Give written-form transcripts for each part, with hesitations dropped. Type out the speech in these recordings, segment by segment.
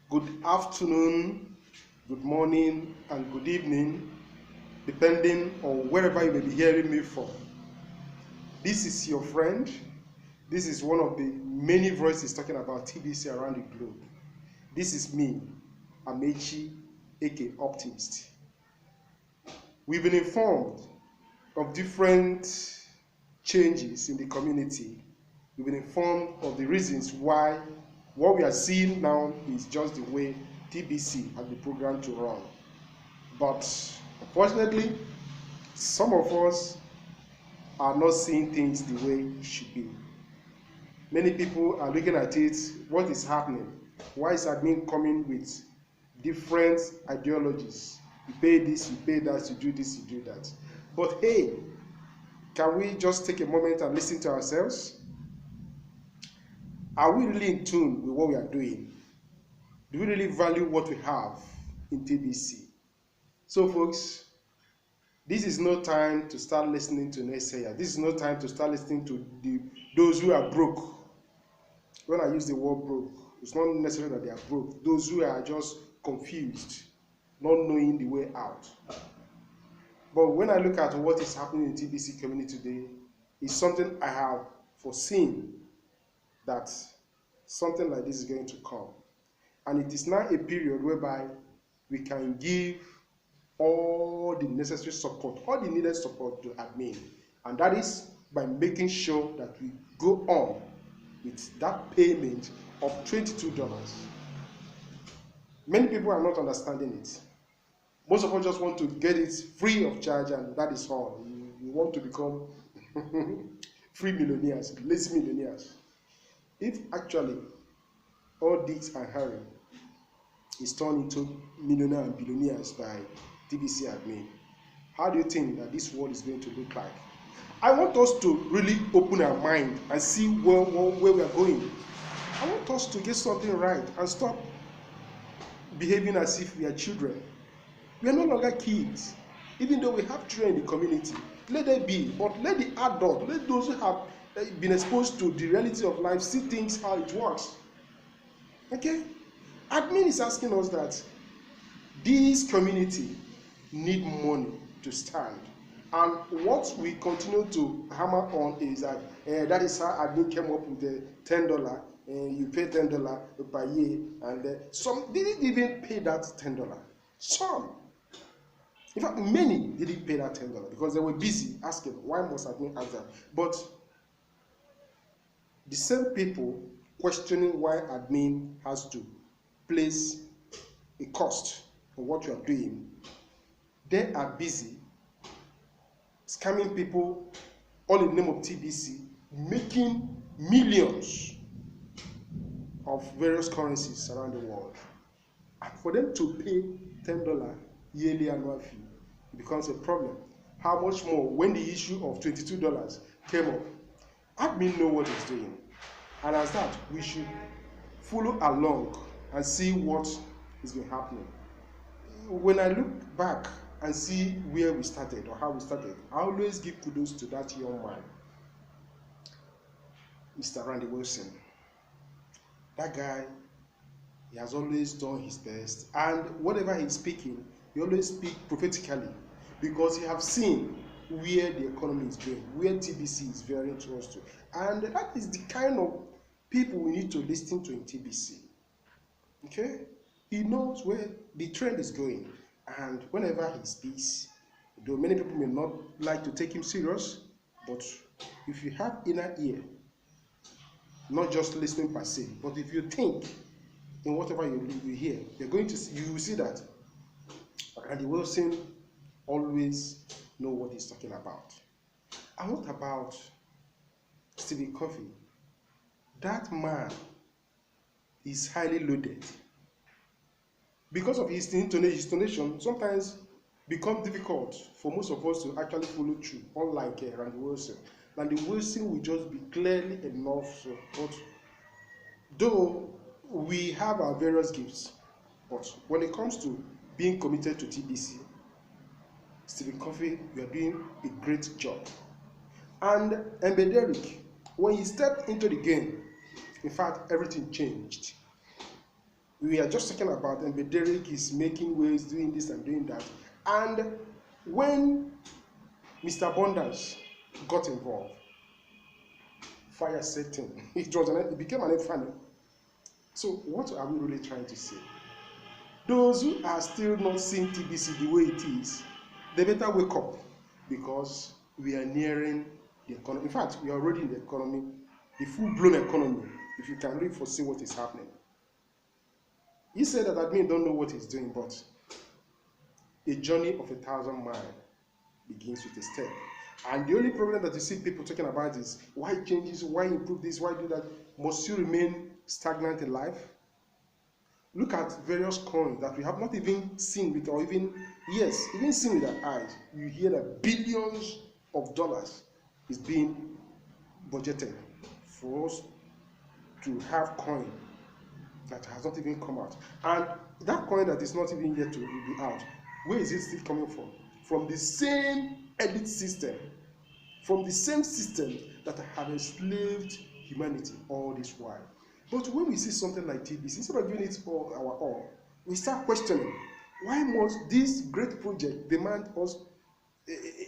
Good afternoon, good morning, and good evening, depending on wherever you may be hearing me from. This is your friend. This is one of the many voices talking about TBC around the globe. This is me, Amechi, aka Optimist. We've been informed of different changes in the community. We've been informed of the reasons why what we are seeing now is just the way TBC has been programmed to run. But unfortunately, some of us are not seeing things the way it should be. Many people are looking at it, what is happening? Why is admin coming with different ideologies? You pay this, you pay that, you do this, you do that. But hey, can we just take a moment and listen to ourselves? Are we really in tune with what we are doing? Do we really value what we have in TBC? So folks, this is no time to start listening to naysayers. This is no time to start listening to those who are broke. When I use the word broke, it's not necessarily that they are broke. Those who are just confused, not knowing the way out. But when I look at what is happening in the TBC community today, it's something I have foreseen that something like this is going to come. And it is now a period whereby we can give all the necessary support, all the needed support to admin. And that is by making sure that we go on with that payment of $22. Many people are not understanding it. Most of us just want to get it free of charge, and that is all. You want to become free millionaires, lazy millionaires. If actually all this and Harry is turned into millionaires and billionaires by TBC admin, how do you think that this world is going to look like? I want us to really open our mind and see where we are going. I want us to get something right and stop behaving as if we are children. We are no longer kids. Even though we have children in the community, let them be, but let the adult, let those who have been exposed to the reality of life see things how it works. Okay? Admin is asking us that this community need money to stand. And what we continue to hammer on is that that is how admin came up with the $10, and you pay $10 per year, and some didn't even pay that $10. Some. In fact, many didn't pay that $10 because they were busy asking, why must admin ask that? But the same people questioning why admin has to place a cost on what you are doing, they are busy scamming people all in the name of TBC, making millions of various currencies around the world. And for them to pay $10 yearly annual fee, it becomes a problem. How much more when the issue of $22 came up? Admin know what it's doing. And as that, we should follow along and see what has been happening. When I look back and see where we started or how we started, I always give kudos to that young man, Mr. Randy Wilson. That guy, he has always done his best, and whatever he's speaking, he always speaks prophetically, because he has seen where the economy is going, where TBC is veering towards to, and that is the kind of people we need to listen to in TBC. Okay, he knows where the trend is going, and whenever he speaks, though many people may not like to take him serious, but if you have inner ear, not just listening per se, but if you think in whatever you hear, you're going to see, you will see that Randy Wilson always know what he's talking about. And what about Stephen Covey? That man is highly loaded. Because of his intonation, sometimes become difficult for most of us to actually follow through, unlike Randy Wilson. Randy Wilson will just be clearly enough. So, but though we have our various gifts, but when it comes to being committed to TBC, Stephen Covey, you are doing a great job. And Mbederic, when he stepped into the game, in fact, everything changed. We are just talking about, and Derek is making waves, doing this and doing that. And when Mr. Abundance got involved, fire set in. It became an inferno. So what are we really trying to say? Those who are still not seeing TBC the way it is, they better wake up, because we are nearing the economy. In fact, we are already in the economy, the full-blown economy, if you can really foresee what is happening. He said that admin don't know what he's doing, but a journey of 1,000 miles begins with a step. And the only problem that you see people talking about is why changes, why improve this, why do that. Must you remain stagnant in life? Look at various coins that we have not even seen with, or even seen with our eyes. You hear that billions of dollars is being budgeted for us to have coin that has not even come out. And that coin that is not even yet to be out, where is it still coming from? From the same elite system, from the same system that have enslaved humanity all this while. But when we see something like TBC, instead of giving it all our all, we start questioning, why must this great project demand us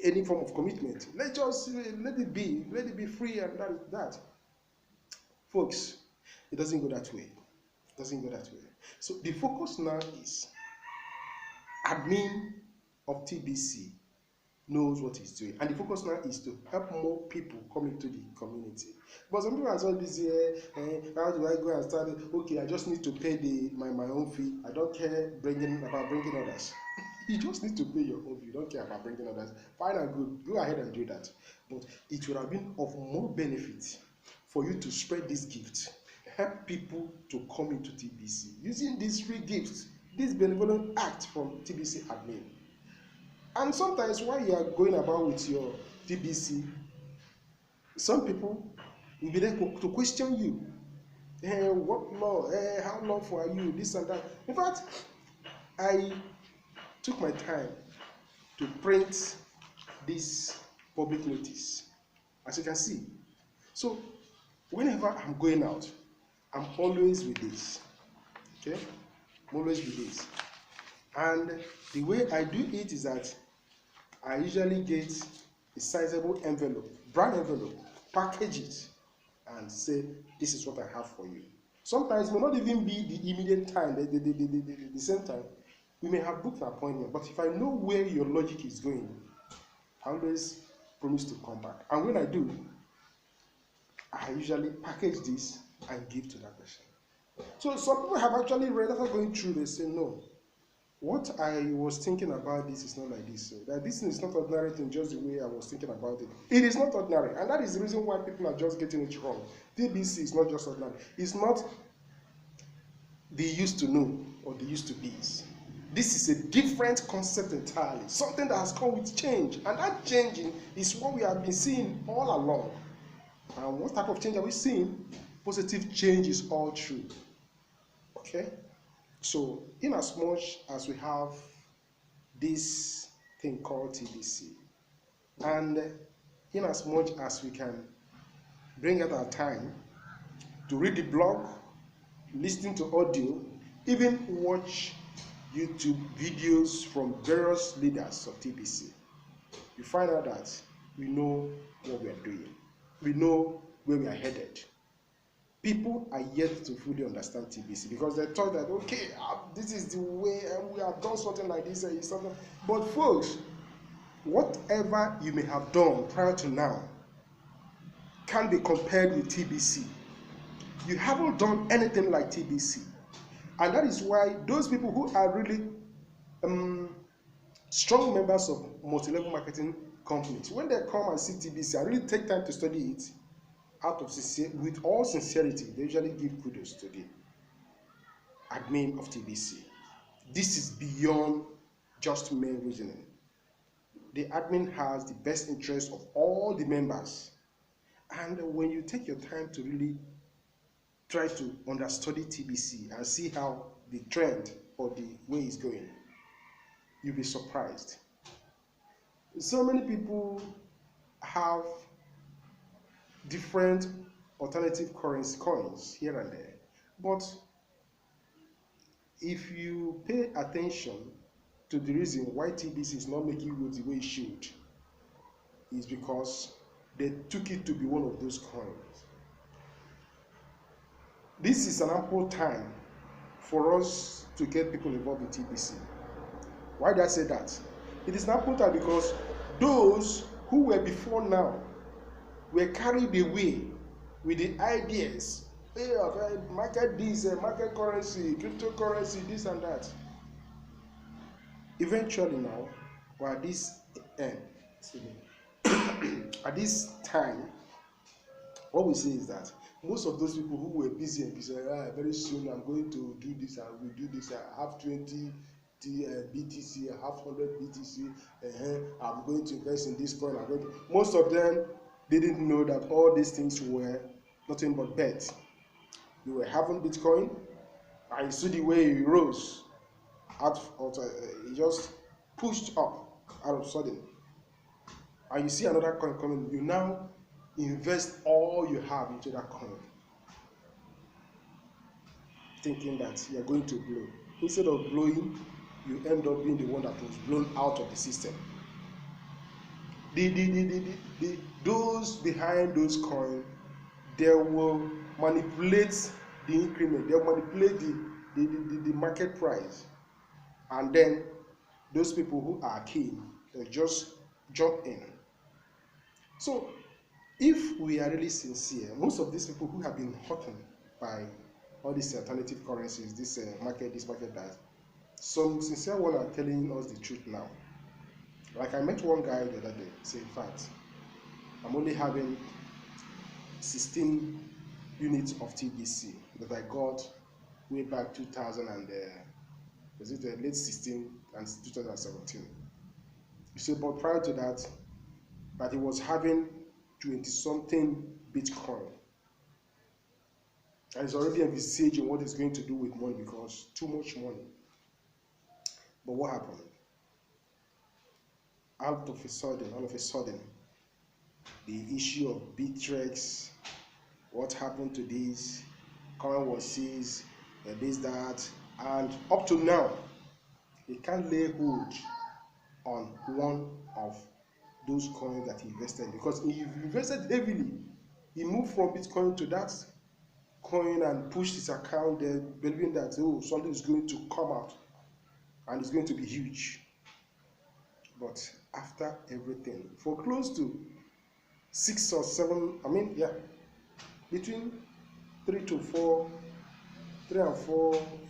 any form of commitment? Let it be free, and that is that. Folks, it doesn't go that way. It doesn't go that way. So the focus now is admin of TBC knows what he's doing, and the focus now is to help more people come into the community. But some people are so busy, how do I go and start it? Okay, I just need to pay my own fee. I don't care about bringing others. You just need to pay your own fee. You don't care about bringing others. Fine and good, go ahead and do that. But it would have been of more benefit for you to spread this gift, help people to come into TBC using these free gifts, this benevolent act from TBC Admin. And sometimes while you are going about with your TBC, some people will be there to question you. What law? How lawful are you? This and that. In fact, I took my time to print this public notice, as you can see. So whenever I'm going out, I'm always with this. Okay? I'm always with this. And the way I do it is that I usually get a sizable envelope, brown envelope, package it, and say, this is what I have for you. Sometimes it may not even be the immediate time, the same time. We may have booked an appointment, but if I know where your logic is going, I always promise to come back. And when I do, I usually package this and give to that person. So some people have actually read, after going through, they say, no, what I was thinking about this is not like this. So that this is not ordinary thing, just the way I was thinking about it. It is not ordinary, and that is the reason why people are just getting it wrong. TBC is not just ordinary. It's not the used to know or the used to be. This is a different concept entirely, something that has come with change, and that changing is what we have been seeing all along. And what type of change are we seeing? Positive change is all true. Okay? So, in as much as we have this thing called TBC, and in as much as we can bring out our time to read the blog, listen to audio, even watch YouTube videos from various leaders of TBC, you find out that we know what we are doing. We know where we are headed. People are yet to fully understand TBC because they thought that, okay, this is the way, and we have done something like this, and something. But folks, whatever you may have done prior to now can be compared with TBC. You haven't done anything like TBC. And that is why those people who are really strong members of multi-level marketing companies, when they come and see TBC, I really take time to study it, with all sincerity, they usually give kudos to the admin of TBC. This is beyond just mere reasoning. The admin has the best interest of all the members. And when you take your time to really try to understudy TBC and see how the trend or the way it's going, you'll be surprised. So many people have different alternative currency coins here and there, but if you pay attention to the reason why TBC is not making good the way it should, is because they took it to be one of those coins. This is an ample time for us to get people involved in TBC. Why did I say that? It is an ample time because those who were before now were carried away with the ideas, hey, market this, market currency, cryptocurrency, this and that. Eventually now, or at this end, at this time, what we say is that most of those people who were busy and busy, very soon I'm going to do this, I will do this, I have 20 BTC, I have 100 BTC, I'm going to invest in this coin. Most of them didn't know that all these things were nothing but bets. You were having Bitcoin, and you see the way it rose, it just pushed up out of sudden. And you see another coin coming, you now invest all you have into that coin, thinking that you are going to blow. Instead of blowing, you end up being the one that was blown out of the system. Those behind those coins, they will manipulate the increment, they will manipulate the market price, and then those people who are keen, they just jump in. So if we are really sincere, most of these people who have been hurting by all these alternative currencies, this market, that, some sincere ones are telling us the truth now. Like I met one guy the other day, say, in fact, I'm only having 16 units of TBC that I got way back 2000 and late 16 and 2017. So, but prior to that he was having 20-something Bitcoin. And he's already envisaging what he's going to do with money because too much money. But what happened? All of a sudden, the issue of Bitrex, what happened to this, coin was seized, this, that, and up to now, he can't lay hold on one of those coins that he invested in, because he invested heavily. He moved from Bitcoin to that coin and pushed his account there, believing that something is going to come out and it's going to be huge. But after everything, for close to 6 or 7, between 3 and 4,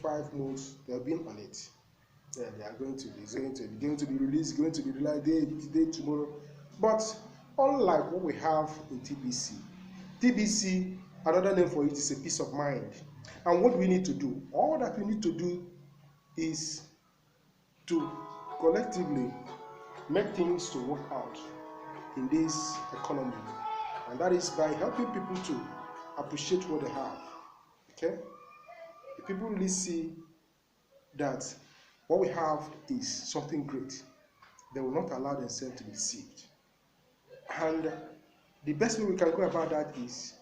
5 months, they've been on it. Yeah, they are going to be released, going to be released today, tomorrow. But unlike what we have in TBC, another name for it is a peace of mind. And what we need to do, all that we need to do is to collectively make things to work out in this economy. And that is by helping people to appreciate what they have. Okay? If people really see that what we have is something great, they will not allow themselves to be deceived. And the best way we can go about that is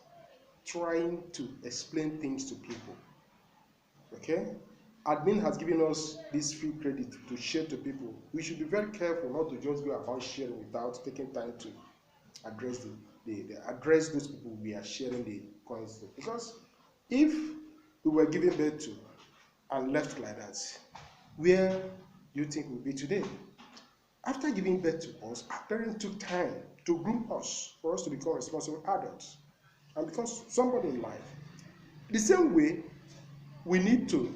trying to explain things to people. Okay? Admin has given us this free credit to share to people. We should be very careful not to just go about sharing without taking time to address address those people we are sharing the coins to. Because if we were given birth to and left like that, where do you think we'll be today? After giving birth to us, our parents took time to groom us for us to become responsible adults and become somebody in life. The same way, we need to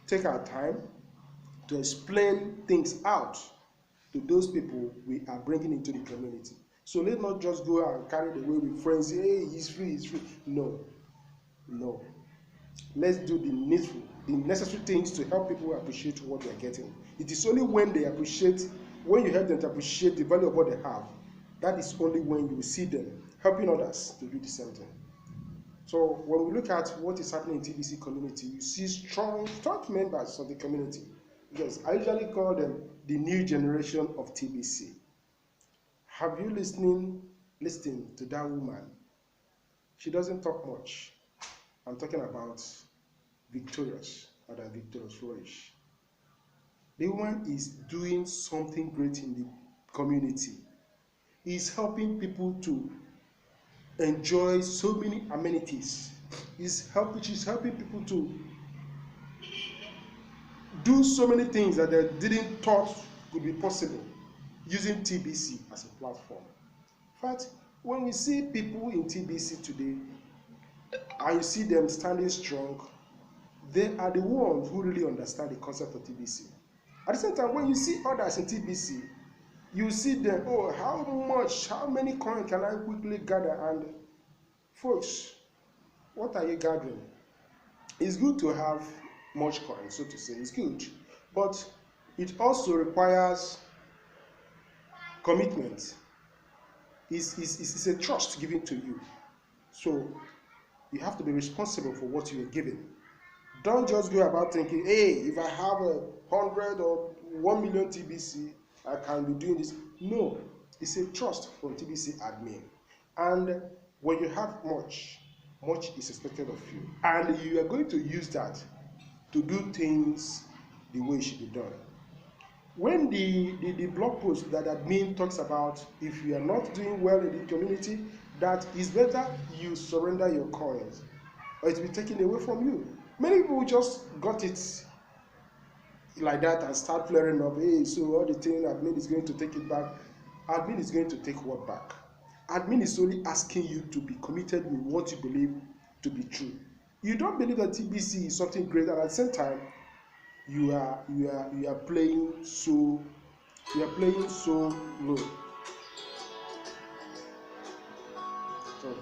take our time to explain things out to those people we are bringing into the community. So let's not just go and carry the way with friends, hey, he's free. No. Let's do the needful, the necessary things to help people appreciate what they're getting. It is only when you help them to appreciate the value of what they have, that is only when you will see them helping others to do the same thing. So when we look at what is happening in TBC community, you see strong members of the community. Yes, I usually call them the new generation of TBC. Have you listened to that woman? She doesn't talk much. I'm talking about Victorious. and that victorious flourish. The woman is doing something great in the community. Is helping people to enjoy so many amenities. She's helping people to do so many things that they didn't thought could be possible using TBC as a platform. In fact, when we see people in TBC today and you see them standing strong, they are the ones who really understand the concept of TBC. At the same time, when you see others in TBC, you see them, oh, how many coins can I quickly gather? And folks, what are you gathering? It's good to have much coin, so to say, it's good, but it also requires commitment. It's a trust given to you, so you have to be responsible for what you are giving. Don't just go about thinking, hey, if I have 100 or 1 million TBC, I can be doing this. No, it's a trust from TBC Admin, and when you have much is expected of you, and you are going to use that to do things the way it should be done. When the blog post that admin talks about, if you are not doing well in the community, that is better you surrender your coins or it will be taken away from you. Many people just got it like that and start flaring up, hey, so all the thing admin is going to take it back. Admin is going to take what back? Admin is only asking you to be committed with what you believe to be true. You don't believe that TBC is something great, and at the same time, you are playing so low. So,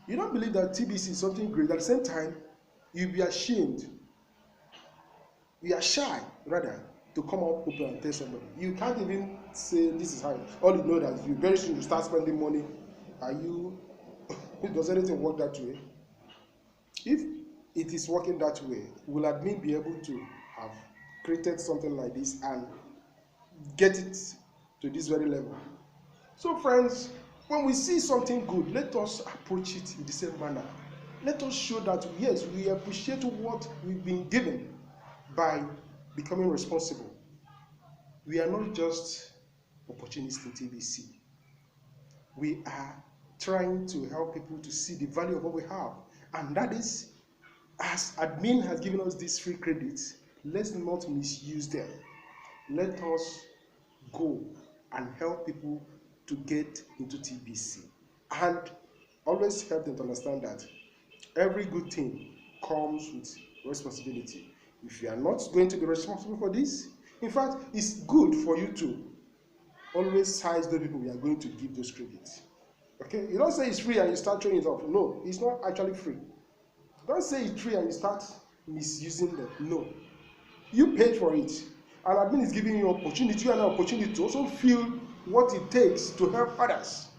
you don't believe that TBC is something great, at the same time, you'll be ashamed. You are shy, rather, to come out open and tell somebody. You can't even say this is how. All you know that you very soon you start spending money. Are you? Does anything work that way? If it is working that way, will admin be able to have created something like this and get it to this very level? So, friends, when we see something good, let us approach it in the same manner. Let us show that yes, we appreciate what we've been given by becoming responsible. We are not just opportunists in TBC. We are trying to help people to see the value of what we have, and that is, as admin has given us these free credits, let's not misuse them. Let us go and help people to get into TBC, and always help them to understand that every good thing comes with responsibility. If you are not going to be responsible for this, in fact, it's good for you to always size the people we are going to give those credits. Okay, you don't say it's free and you start showing it off. No, it's not actually free. Don't say it's free and you start misusing them. No, you paid for it, and admin is giving you opportunity and an opportunity to also feel what it takes to help others.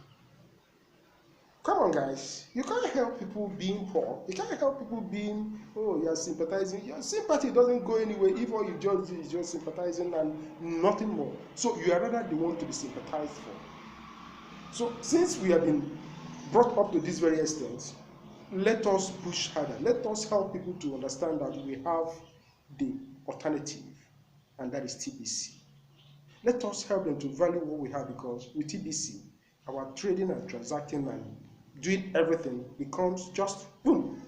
Come on, guys, you can't help people being poor. You can't help people being, oh, you're sympathizing. Your sympathy doesn't go anywhere if all you just do is just sympathizing and nothing more. So you are rather the one to be sympathized for. So since we have been brought up to this very extent, let us push harder. Let us help people to understand that we have the alternative, and that is TBC. Let us help them to value what we have, because with TBC, our trading and transacting and doing everything becomes just boom,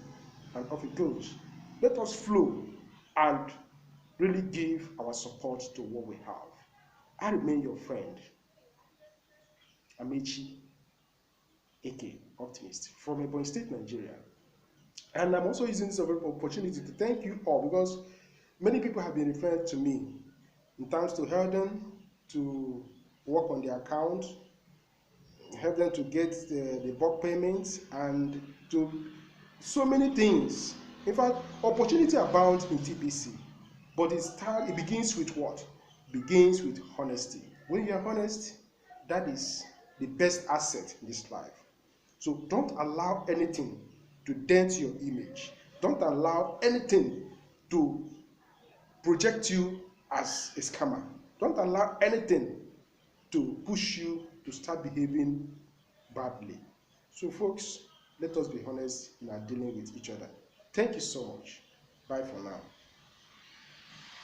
and off it goes. Let us flow and really give our support to what we have. I remain your friend, Amechi, aka Optimist, from Ebonyi State, Nigeria. And I'm also using this opportunity to thank you all, because many people have been referred to me in terms to help them to work on their account, help them to get the bulk payments, and to so many things. In fact, opportunity abounds in TBC, but it begins with what? Begins with honesty. When you are honest, that is the best asset in this life. So don't allow anything to dent your image. Don't allow anything to project you as a scammer. Don't allow anything to push you to start behaving badly. So folks, let us be honest in our dealing with each other. Thank you so much. Bye for now.